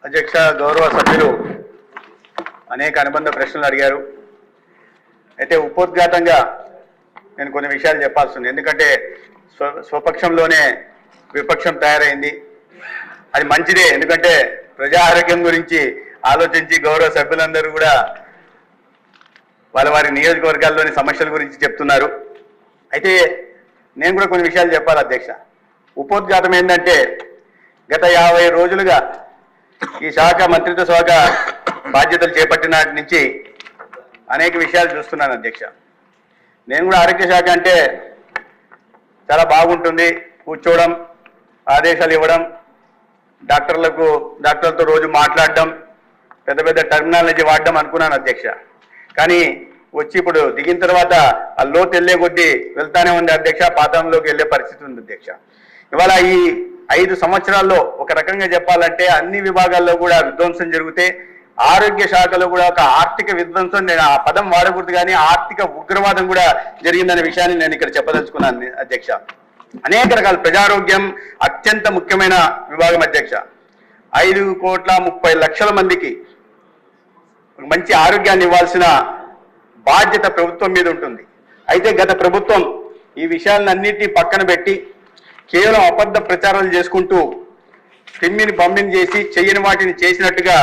అధ్యక్ష, గౌరవ సభ్యులు అనేక అనుబంధ ప్రశ్నలు అడిగారు. అయితే ఉపోద్ఘాతంగా నేను కొన్ని విషయాలు చెప్పాల్సి ఉంది. ఎందుకంటే స్వపక్షంలోనే విపక్షం తయారైంది. అది మంచిదే, ఎందుకంటే ప్రజా ఆరోగ్యం గురించి ఆలోచించి గౌరవ సభ్యులందరూ కూడా వారి నియోజకవర్గాల్లోని సమస్యల గురించి చెప్తున్నారు. అయితే నేను కూడా కొన్ని విషయాలు చెప్పాలి అధ్యక్ష. ఉపోద్ఘాతం ఏంటంటే, గత 50 రోజులుగా ఈ శాఖ మంత్రిత్వ శాఖ బాధ్యతలు చేపట్టిన నాటి నుంచి అనేక విషయాలు చూస్తున్నాను అధ్యక్ష. నేను కూడా ఆరోగ్య శాఖ అంటే చాలా బాగుంటుంది, కూర్చోవడం, ఆదేశాలు ఇవ్వడం, డాక్టర్లతో రోజు మాట్లాడడం, పెద్ద పెద్ద టెర్మినాలజీ వాడడం అనుకున్నాను అధ్యక్ష. కానీ వచ్చి ఇప్పుడు దిగిన తర్వాత ఆ లోతు వెళ్ళే కొద్దీ వెళ్తానే ఉంది అధ్యక్ష, పాతంలోకి వెళ్ళే పరిస్థితి ఉంది అధ్యక్ష. ఇవాళ ఈ 5 సంవత్సరాల్లో ఒక రకంగా చెప్పాలంటే అన్ని విభాగాల్లో కూడా విధ్వంసం జరిగితే ఆరోగ్య శాఖలో కూడా ఒక ఆర్థిక విధ్వంసం, నేను ఆ పదం వాడకూడదు కానీ ఆర్థిక ఉగ్రవాదం కూడా జరిగిందనే విషయాన్ని నేను ఇక్కడ చెప్పదలుచుకున్నాను అధ్యక్ష. అనేక రకాల ప్రజారోగ్యం అత్యంత ముఖ్యమైన విభాగం అధ్యక్ష. 5,30,00,000 మందికి మంచి ఆరోగ్యాన్ని ఇవ్వాల్సిన బాధ్యత ప్రభుత్వం మీద ఉంటుంది. అయితే గత ప్రభుత్వం ఈ విషయాలన్నింటినీ పక్కన పెట్టి కేవలం అబద్ధ ప్రచారాలు చేసుకుంటూ తిమ్మిని బమ్మిని చేసి చెయ్యని వాటిని చేసినట్టుగా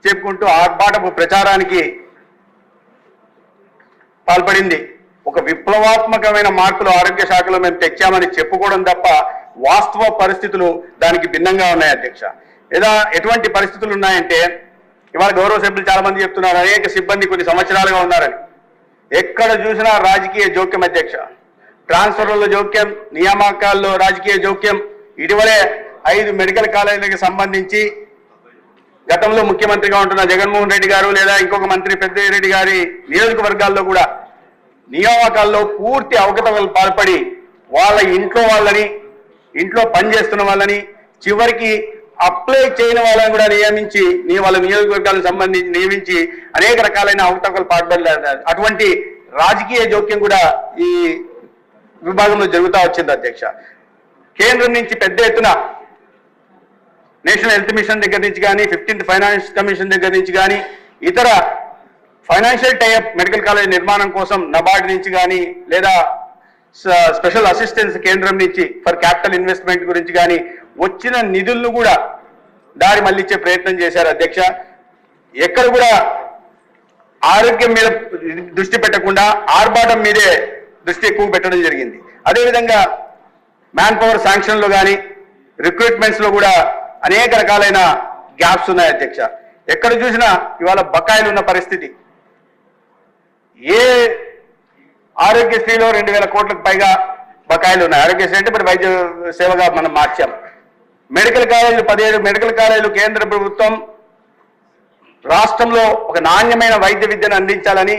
చెప్పుకుంటూ ఆర్భాటపు ప్రచారానికి పాల్పడింది. ఒక విప్లవాత్మకమైన మార్పులు ఆరోగ్య శాఖలో మేము తెచ్చామని చెప్పుకోవడం తప్ప వాస్తవ పరిస్థితులు దానికి భిన్నంగా ఉన్నాయి అధ్యక్ష. ఎటువంటి పరిస్థితులు ఉన్నాయంటే, ఇవాళ గౌరవ సభ్యులు చాలా మంది చెప్తున్నారు అనేక సిబ్బంది కొన్ని సంవత్సరాలుగా ఉన్నారని. ఎక్కడ చూసినా రాజకీయ జోక్యం అధ్యక్ష. ట్రాన్స్ఫర్లలో జోక్యం, నియామకాల్లో రాజకీయ జోక్యం. ఇటీవలే 5 మెడికల్ కాలేజీలకు సంబంధించి గతంలో ముఖ్యమంత్రిగా ఉంటున్న జగన్మోహన్ రెడ్డి గారు లేదా ఇంకొక మంత్రి పెద్దిరెడ్డి గారి నియోజకవర్గాల్లో కూడా నియామకాల్లో పూర్తి అవకతవకలు పాల్పడి వాళ్ళ ఇంట్లో పనిచేస్తున్న వాళ్ళని, చివరికి అప్లై చేయని వాళ్ళని కూడా నియమించి వాళ్ళ నియోజకవర్గాలకు సంబంధించి నియమించి అనేక రకాలైన అవకతవకలు పాల్పడలేదు. అటువంటి రాజకీయ జోక్యం కూడా ఈ విభాగంలో జరుగుతూ వచ్చింది అధ్యక్ష. కేంద్రం నుంచి పెద్ద ఎత్తున నేషనల్ హెల్త్ మిషన్ దగ్గర నుంచి కానీ, 15th ఫైనాన్స్ కమిషన్ దగ్గర నుంచి కానీ, ఇతర ఫైనాన్షియల్ టైఅప్ మెడికల్ కాలేజ్ నిర్మాణం కోసం నబార్డ్ నుంచి కానీ, లేదా స్పెషల్ అసిస్టెన్స్ కేంద్రం నుంచి ఫర్ క్యాపిటల్ ఇన్వెస్ట్మెంట్ గురించి కానీ వచ్చిన నిధులను కూడా దారి మళ్లించే ప్రయత్నం చేశారు అధ్యక్ష. ఎక్కడ కూడా ఆరోగ్యం మీద దృష్టి పెట్టకుండా ఆర్భాటం మీదే దృష్టి ఎక్కువ పెట్టడం జరిగింది. అదేవిధంగా మ్యాన్ పవర్ శాంక్షన్లో కానీ, రిక్రూట్మెంట్స్లో కూడా అనేక రకాలైన గ్యాప్స్ ఉన్నాయి అధ్యక్ష. ఎక్కడ చూసినా ఇవాళ బకాయిలు ఉన్న పరిస్థితి. ఏ ఆరోగ్యశ్రీలో 2,000 కోట్లకు పైగా బకాయిలు ఉన్నాయి. ఆరోగ్యశ్రీ అంటే మరి వైద్య సేవగా మనం మార్చాం. మెడికల్ కాలేజీలు 17 మెడికల్ కాలేజీలు కేంద్ర ప్రభుత్వం రాష్ట్రంలో ఒక నాణ్యమైన వైద్య విద్యను అందించాలని,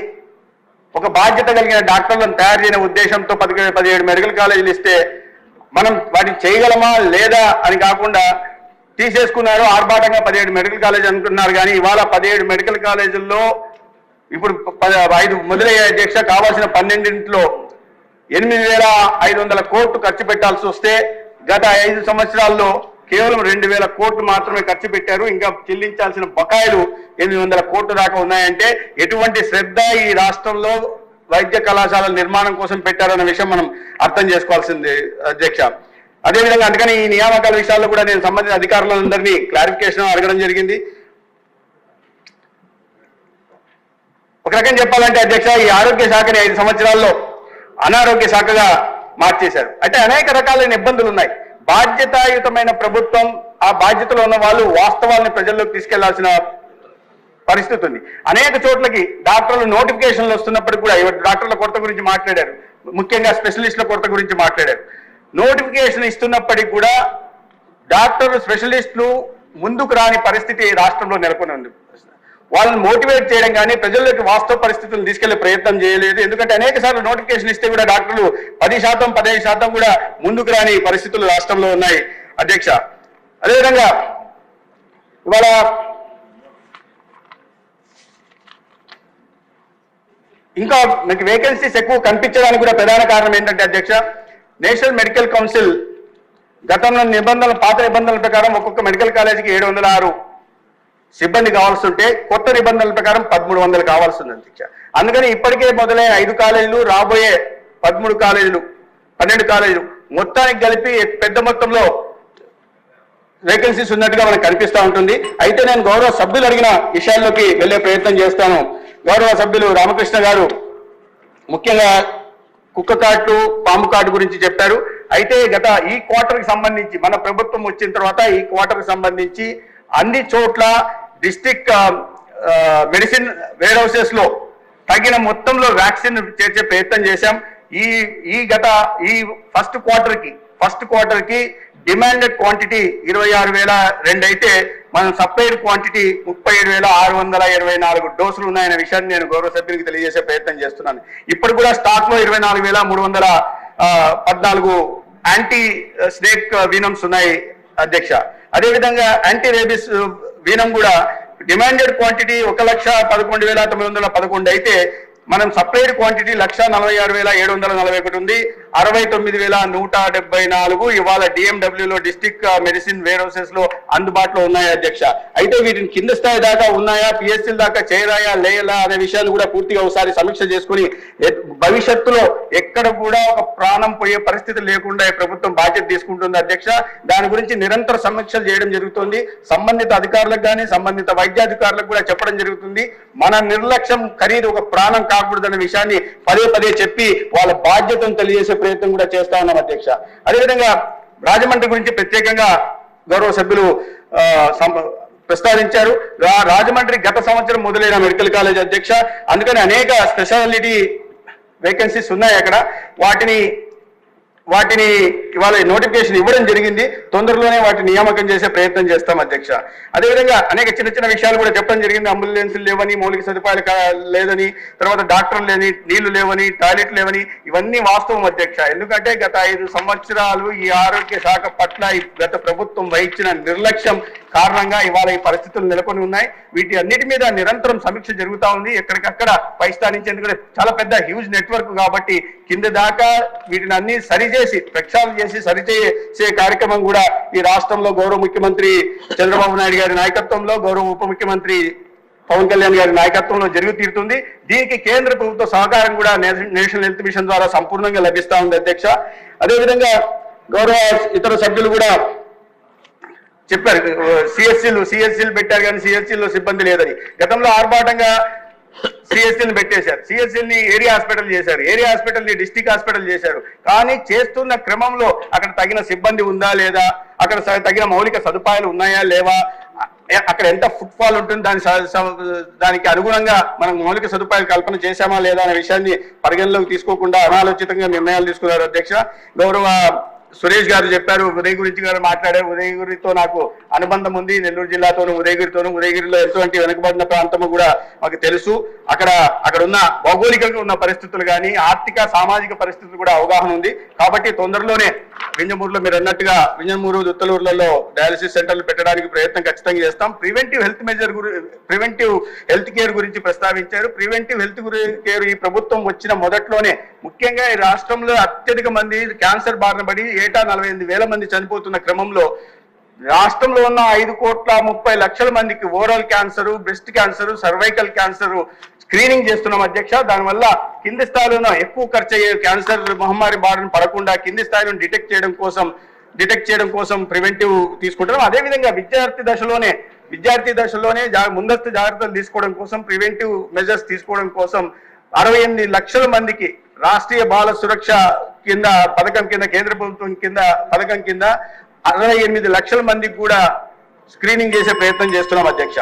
ఒక బాధ్యత కలిగిన డాక్టర్లను తయారు చేయని ఉద్దేశంతో 17 మెడికల్ కాలేజీలు ఇస్తే మనం వాటిని చేయగలమా లేదా అని కాకుండా తీసేసుకున్నారు. ఆర్భాటంగా 17 మెడికల్ కాలేజీ అనుకున్నారు. కానీ ఇవాళ 17 మెడికల్ కాలేజీల్లో ఇప్పుడు 5 మొదలయ్యే అధ్యక్ష. కావాల్సిన 12లో 8,500 కోట్లు ఖర్చు పెట్టాల్సి వస్తే గత 5 సంవత్సరాల్లో కేవలం 2,000 కోట్లు మాత్రమే ఖర్చు పెట్టారు. ఇంకా చెల్లించాల్సిన బకాయిలు 800 కోట్లు దాకా ఉన్నాయంటే ఎటువంటి శ్రద్ధ ఈ రాష్ట్రంలో వైద్య కళాశాలల నిర్మాణం కోసం పెట్టారన్న విషయం మనం అర్థం చేసుకోవాల్సింది అధ్యక్ష. అదేవిధంగా అందుకని ఈ నియామకాల విషయాల్లో కూడా నేను సంబంధిత అధికారులందరినీ క్లారిఫికేషన్ అడగడం జరిగింది. ఒక రకం చెప్పాలంటే అధ్యక్ష, ఈ ఆరోగ్య శాఖని 5 సంవత్సరాల్లో అనారోగ్య శాఖగా మార్చేశారు. అంటే అనేక రకాలైన ఇబ్బందులు ఉన్నాయి. బాధ్యతాయుతమైన ప్రభుత్వం, ఆ బాధ్యతలో ఉన్న వాళ్ళు వాస్తవాలను ప్రజల్లోకి తీసుకెళ్లాల్సిన పరిస్థితి ఉంది. అనేక చోట్లకి డాక్టర్లు నోటిఫికేషన్లు వస్తున్నప్పటికీ కూడా డాక్టర్ల కొరత గురించి మాట్లాడారు, ముఖ్యంగా స్పెషలిస్టుల కొరత గురించి మాట్లాడారు. నోటిఫికేషన్ ఇస్తున్నప్పటికీ కూడా డాక్టర్లు స్పెషలిస్టులు ముందుకు రాని పరిస్థితి రాష్ట్రంలో నెలకొని ఉంది. వాళ్ళని మోటివేట్ చేయడం కానీ ప్రజల్లోకి వాస్తవ పరిస్థితులను తీసుకెళ్లే ప్రయత్నం చేయలేదు. ఎందుకంటే అనేక సార్లు నోటిఫికేషన్ ఇస్తే కూడా డాక్టర్లు 10%, 15% కూడా ముందుకు రాని పరిస్థితులు రాష్ట్రంలో ఉన్నాయి అధ్యక్ష. అదేవిధంగా ఇవాళ ఇంకా మీకు వేకెన్సీస్ ఎక్కువ కనిపించడానికి కూడా ప్రధాన కారణం ఏంటంటే అధ్యక్ష, నేషనల్ మెడికల్ కౌన్సిల్ గతంలో పాత నిబంధనల ప్రకారం ఒక్కొక్క మెడికల్ కాలేజీకి 706 సిబ్బంది కావాల్సి ఉంటే కొత్త నిబంధనల ప్రకారం 1300 కావాల్సి ఉంది అధ్యక్ష. అందుకని ఇప్పటికే మొదలైన 5 కాలేజీలు, రాబోయే 13 కాలేజీలు, 12 కాలేజీలు మొత్తానికి కలిపి పెద్ద మొత్తంలో వేకెన్సీస్ ఉన్నట్టుగా మనకు కనిపిస్తూ ఉంటుంది. అయితే నేను గౌరవ సభ్యులు అడిగిన విషయాల్లోకి వెళ్లే ప్రయత్నం చేస్తాను. గౌరవ సభ్యులు రామకృష్ణ గారు ముఖ్యంగా కుక్క కాటు, పాము కాటు గురించి చెప్పారు. అయితే గత ఈ క్వార్టర్కి సంబంధించి మన ప్రభుత్వం వచ్చిన తర్వాత ఈ క్వార్టర్కి సంబంధించి అన్ని చోట్ల డిస్ట్రిక్ట్ మెడిసిన్ వేర్ హౌసెస్ లో తగిన మొత్తంలో వ్యాక్సిన్ చేర్చే ప్రయత్నం చేశాం. ఈ ఫస్ట్ క్వార్టర్ కి డిమాండెడ్ క్వాంటిటీ 26,002 అయితే మనం సప్లైడ్ క్వాంటిటీ 37,624 డోసులు ఉన్నాయనే విషయాన్ని నేను గౌరవ సభ్యునికి తెలియజేసే ప్రయత్నం చేస్తున్నాను. ఇప్పుడు కూడా స్టాక్ లో 24,314 యాంటీ స్నేక్ వీనమ్స్ ఉన్నాయి అధ్యక్ష. అదేవిధంగా యాంటీ రేబిస్ వీనం కూడా డిమాండెడ్ క్వాంటిటీ 1,11,911 అయితే మనం సప్లైడ్ క్వాంటిటీ 1,46,741 ఉంది. 69,174 ఇవాళ డిఎండబ్ల్యూలో డిస్ట్రిక్ట్ మెడిసిన్ వేర్ హౌసెస్ లో అందుబాటులో ఉన్నాయి అధ్యక్ష. అయితే వీటిని కింద స్థాయి దాకా ఉన్నాయా, పిఎస్సీల దాకా చేరాయా లేలా అనే విషయాన్ని కూడా పూర్తిగా ఒకసారి సమీక్ష చేసుకుని భవిష్యత్తులో ఎక్కడ కూడా ఒక ప్రాణం పోయే పరిస్థితి లేకుండా ఈ ప్రభుత్వం బాధ్యత తీసుకుంటుంది అధ్యక్ష. దాని గురించి నిరంతర సమీక్షలు చేయడం జరుగుతుంది. సంబంధిత అధికారులకు కానీ సంబంధిత వైద్యాధికారులకు కూడా చెప్పడం జరుగుతుంది. మన నిర్లక్ష్యం ఖరీదు ఒక ప్రాణం కాకూడదనే విషయాన్ని పదే పదే చెప్పి వాళ్ళ బాధ్యతను తెలియజేసే ప్రయత్నం కూడా చేస్తా ఉన్నాం అధ్యక్ష. అదేవిధంగా రాజమండ్రి గురించి ప్రత్యేకంగా గౌరవ సభ్యులు ప్రస్తావించారు. రాజమండ్రి గత సంవత్సరం మొదలైన మెడికల్ కాలేజ్ అధ్యక్ష. అందుకని అనేక స్పెషాలిటీ వేకెన్సీస్ ఉన్నాయి అక్కడ. వాటిని ఇవాళ నోటిఫికేషన్ ఇవ్వడం జరిగింది. తొందరలోనే వాటిని నియామకం చేసే ప్రయత్నం చేస్తాం అధ్యక్ష. అదేవిధంగా అనేక చిన్న విషయాలు కూడా చెప్పడం జరిగింది. అంబులెన్సులు లేవని, మౌలిక సదుపాయాలు లేదని, తర్వాత డాక్టర్లు లేని, నీళ్లు లేవని, టాయిలెట్ లేవని, ఇవన్నీ వాస్తవం అధ్యక్ష. ఎందుకంటే గత 5 సంవత్సరాలు ఈ ఆరోగ్య శాఖ పట్ల గత ప్రభుత్వం వహించిన నిర్లక్ష్యం కారణంగా ఇవాళ ఈ పరిస్థితులు నెలకొని ఉన్నాయి. వీటి అన్నిటి మీద నిరంతరం సమీక్ష జరుగుతూ ఉంది. ఎక్కడికక్కడ పై స్థానించి, ఎందుకంటే చాలా పెద్ద హ్యూజ్ నెట్వర్క్ కాబట్టి కింద దాకా వీటిని అన్ని సరిచేసి ప్రక్షాళన చేసి సరిచేసే కార్యక్రమం కూడా ఈ రాష్ట్రంలో గౌరవ ముఖ్యమంత్రి చంద్రబాబు నాయుడు గారి నాయకత్వంలో, గౌరవ ఉప ముఖ్యమంత్రి పవన్ కళ్యాణ్ గారి నాయకత్వంలో జరుగు తీరుతుంది. దీనికి కేంద్ర ప్రభుత్వ సహకారం కూడా నేషనల్ హెల్త్ మిషన్ ద్వారా సంపూర్ణంగా లభిస్తా ఉంది అధ్యక్ష. అదేవిధంగా గౌరవ ఇతర సభ్యులు కూడా చెప్పారు, సిఎస్సీలు పెట్టారు కానీ సిఎస్సీలో సిబ్బంది లేదని. గతంలో ఆర్భాటంగా సిఎస్సీని పెట్టేశారు. సిఎస్సీని ఏరియా హాస్పిటల్ చేశారు, ఏరియా హాస్పిటల్ని డిస్ట్రిక్ట్ హాస్పిటల్ చేశారు. కానీ చేస్తున్న క్రమంలో అక్కడ తగిన సిబ్బంది ఉందా లేదా, అక్కడ తగిన మౌలిక సదుపాయాలు ఉన్నాయా లేవా, అక్కడ ఎంత ఫుట్ఫాల్ ఉంటుంది, దానికి అనుగుణంగా మనం మౌలిక సదుపాయాలు కల్పన చేశామా లేదా అనే విషయాన్ని పరిగణలోకి తీసుకోకుండా అనాలోచితంగా నిర్ణయాలు తీసుకున్నారు అధ్యక్ష. గౌరవ సురేష్ గారు చెప్పారు, ఉదయగిరి గారు మాట్లాడారు. ఉదయగిరితో నాకు అనుబంధం ఉంది, నెల్లూరు జిల్లాతోనూ ఉదయగిరిలో ఎటువంటి వెనుకబడిన ప్రాంతము కూడా మాకు తెలుసు. అక్కడ ఉన్న భౌగోళికంగా ఉన్న పరిస్థితులు కానీ ఆర్థిక సామాజిక పరిస్థితులు కూడా అవగాహన ఉంది. కాబట్టి తొందరలోనే వింజమూరులో మీరు అన్నట్టుగా వింజమూరు, దుత్తలూరులలో డయాలసిస్ సెంటర్లు పెట్టడానికి ప్రయత్నం ఖచ్చితంగా చేస్తాం. ప్రివెంటివ్ హెల్త్ కేర్ గురించి ప్రస్తావించారు. ప్రివెంటివ్ హెల్త్ కేర్ ఈ ప్రభుత్వం వచ్చిన మొదట్లోనే ముఖ్యంగా ఈ రాష్ట్రంలో అత్యధిక మంది క్యాన్సర్ బారిన పడి ఏటా 48,000 మంది చనిపోతున్న క్రమంలో రాష్ట్రంలో ఉన్న 5,30,00,000 మందికి oral cancer, breast cancer, cervical cancer screening చేస్తున్నాం అధ్యక్ష. దానివల్ల కింది స్థాయిలో ఎక్కువ ఖర్చు అయ్యే క్యాన్సర్ మహమ్మారి బారిన పడకుండా కింది స్థాయిలో డిటెక్ట్ చేయడం కోసం ప్రివెంటివ్ తీసుకుంటున్నాం. అదేవిధంగా విద్యార్థి దశలోనే ముందస్తు జాగ్రత్తలు తీసుకోవడం కోసం, ప్రివెంటివ్ మెజర్స్ తీసుకోవడం కోసం 68 లక్షల మందికి రాష్ట్రీయ బాల సురక్ష పథకం కింద కేంద్ర ప్రభుత్వం పథకం కింద 68 లక్షల మందికి కూడా స్క్రీనింగ్ చేసే ప్రయత్నం చేస్తున్నాం అధ్యక్ష.